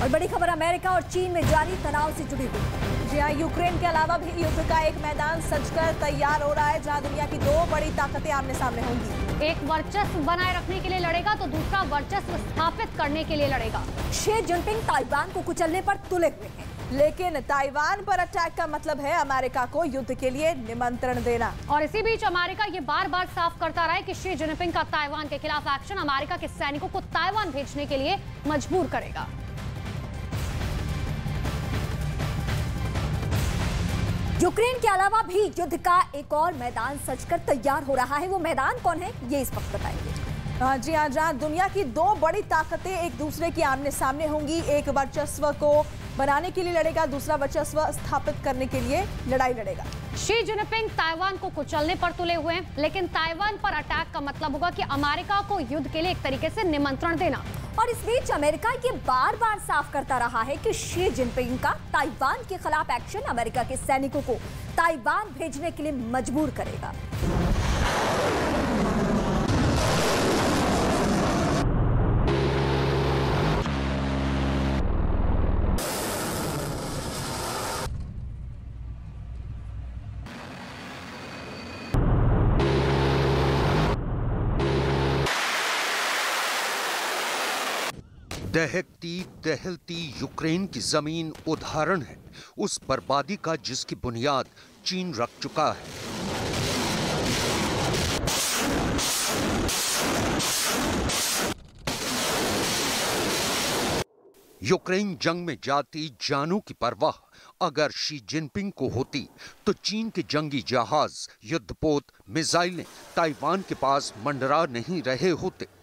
और बड़ी खबर अमेरिका और चीन में जारी तनाव से जुड़ी हुई। जी हाँ, यूक्रेन के अलावा भी युद्ध का एक मैदान सजकर तैयार हो रहा है, जहां दुनिया की दो बड़ी ताकतें आमने सामने होंगी। एक वर्चस्व बनाए रखने के लिए लड़ेगा तो दूसरा वर्चस्व स्थापित करने के लिए लड़ेगा। शी जिनपिंग ताइवान को कुचलने पर तुले हुए हैं, लेकिन ताइवान पर अटैक का मतलब है अमेरिका को युद्ध के लिए निमंत्रण देना। और इसी बीच अमेरिका ये बार बार साफ करता रहा है कि शी जिनपिंग का ताइवान के खिलाफ एक्शन अमेरिका के सैनिकों को ताइवान भेजने के लिए मजबूर करेगा। यूक्रेन के अलावा भी युद्ध का एक और मैदान सजकर तैयार हो रहा है। वो मैदान कौन है, ये इस वक्त बताएंगे। जी हाँ, जहाँ दुनिया की दो बड़ी ताकतें एक दूसरे के आमने सामने होंगी। एक वर्चस्व को बनाने के लिए लड़ेगा, दूसरा वर्चस्व स्थापित करने के लिए लड़ाई लड़ेगा। शी जिनपिंग ताइवान को कुचलने पर तुले हुए हैं, लेकिन ताइवान पर अटैक का मतलब होगा कि अमेरिका को युद्ध के लिए एक तरीके से निमंत्रण देना। और इस बीच अमेरिका ये बार बार साफ करता रहा है कि शी जिनपिंग का ताइवान के खिलाफ एक्शन अमेरिका के सैनिकों को ताइवान भेजने के लिए मजबूर करेगा। दहकती दहलती यूक्रेन की जमीन उदाहरण है उस बर्बादी का जिसकी बुनियाद चीन रख चुका है। यूक्रेन जंग में जाती जानों की परवाह अगर शी जिनपिंग को होती तो चीन के जंगी जहाज, युद्धपोत, मिसाइलें ताइवान के पास मंडरा नहीं रहे होते।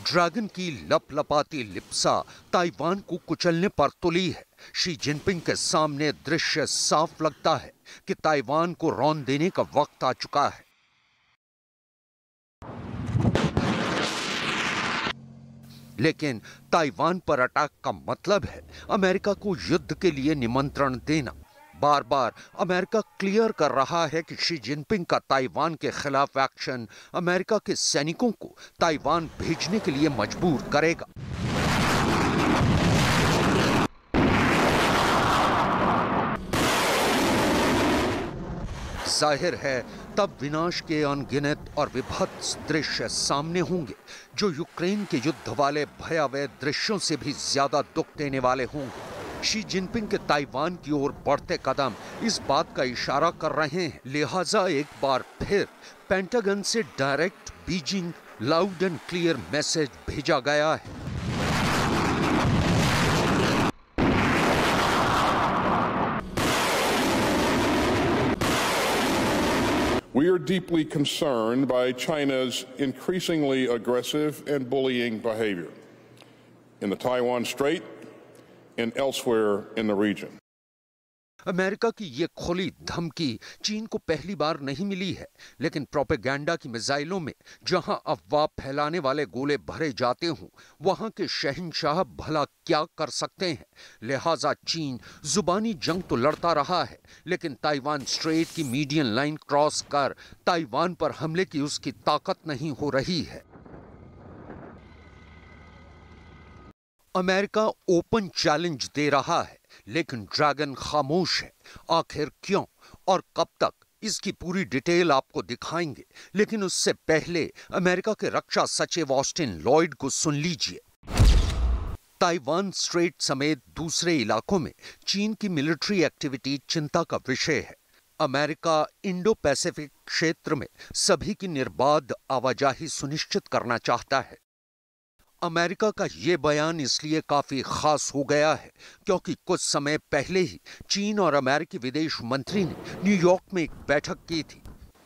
ड्रैगन की लपलपाती लिप्सा ताइवान को कुचलने पर तुली है। शी जिनपिंग के सामने दृश्य साफ लगता है कि ताइवान को रौंद देने का वक्त आ चुका है। लेकिन ताइवान पर अटैक का मतलब है अमेरिका को युद्ध के लिए निमंत्रण देना। बार बार अमेरिका क्लियर कर रहा है कि शी जिनपिंग का ताइवान के खिलाफ एक्शन अमेरिका के सैनिकों को ताइवान भेजने के लिए मजबूर करेगा। जाहिर है तब विनाश के अनगिनत और विभत्स दृश्य सामने होंगे जो यूक्रेन के युद्ध वाले भयावह दृश्यों से भी ज्यादा दुख देने वाले होंगे। शी जिनपिंग के ताइवान की ओर बढ़ते कदम इस बात का इशारा कर रहे हैं, लिहाजा एक बार फिर पेंटागन से direct Beijing loud and clear message भेजा गया है। We are deeply concerned by China's increasingly aggressive and bullying behavior in the Taiwan Strait and elsewhere in the region. America की ये खुली धमकी चीन को पहली बार नहीं मिली है, लेकिन प्रोपेगेंडा की मिसाइलों में जहां अफवाह फैलाने वाले गोले भरे जाते हों, वहां के शहंशाह भला क्या कर सकते हैं। लिहाजा चीन जुबानी जंग तो लड़ता रहा है, लेकिन ताइवान स्ट्रेट की मीडियन लाइन क्रॉस कर ताइवान पर हमले की उसकी ताकत नहीं हो रही है। अमेरिका ओपन चैलेंज दे रहा है, लेकिन ड्रैगन खामोश है। आखिर क्यों और कब तक, इसकी पूरी डिटेल आपको दिखाएंगे, लेकिन उससे पहले अमेरिका के रक्षा सचिव ऑस्टिन लॉयड को सुन लीजिए। ताइवान स्ट्रेट समेत दूसरे इलाकों में चीन की मिलिट्री एक्टिविटी चिंता का विषय है। अमेरिका इंडो पैसिफिक क्षेत्र में सभी की निर्बाध आवाजाही सुनिश्चित करना चाहता है। अमेरिका का ये बयान इसलिए काफी खास हो गया है क्योंकि कुछ समय पहले ही चीन और अमेरिकी विदेश मंत्री ने न्यूयॉर्क में एक बैठक की थी।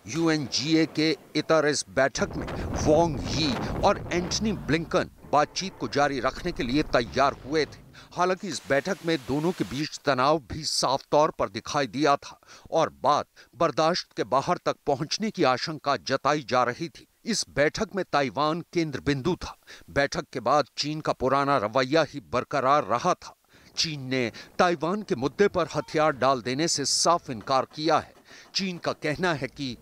यूएनजीए के इतर इस बैठक में वांग यी और एंटनी ब्लिंकन बातचीत को जारी रखने के लिए तैयार हुए थे। हालांकि इस बैठक में दोनों के बीच तनाव भी साफ तौर पर दिखाई दिया था और बात बर्दाश्त के बाहर तक पहुंचने की आशंका जताई जा रही थी। इस बैठक में ताइवान केंद्र बिंदु था। बैठक के बाद चीन का पुराना रवैया ही बरकरार रहा था। चीन ने ताइवान के मुद्दे पर हथियार डाल देने से साफ इनकार किया है। चीन का कहना है कि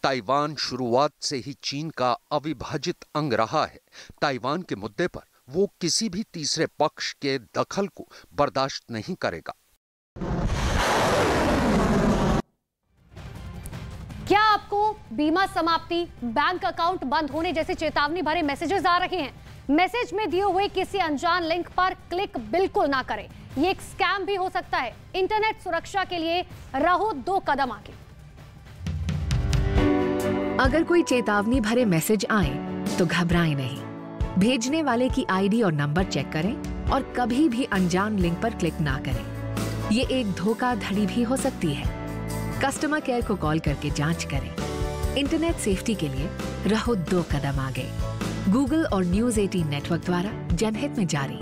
ताइवान शुरुआत से ही चीन का अविभाजित अंग रहा है। ताइवान के मुद्दे पर वो किसी भी तीसरे पक्ष के दखल को बर्दाश्त नहीं करेगा। क्या आपको बीमा समाप्ति, बैंक अकाउंट बंद होने जैसे चेतावनी भरे मैसेजेस आ रहे हैं? मैसेज में दिए हुए किसी अनजान लिंक पर क्लिक बिल्कुल ना करें, ये एक स्कैम भी हो सकता है। इंटरनेट सुरक्षा के लिए रहो 2 कदम आगे। अगर कोई चेतावनी भरे मैसेज आए तो घबराएं नहीं। भेजने वाले की आईडी और नंबर चेक करें और कभी भी अनजान लिंक पर क्लिक ना करें। ये एक धोखाधड़ी भी हो सकती है। कस्टमर केयर को कॉल करके जांच करें। इंटरनेट सेफ्टी के लिए रहो 2 कदम आगे। गूगल और न्यूज़ 18 नेटवर्क द्वारा जनहित में जारी।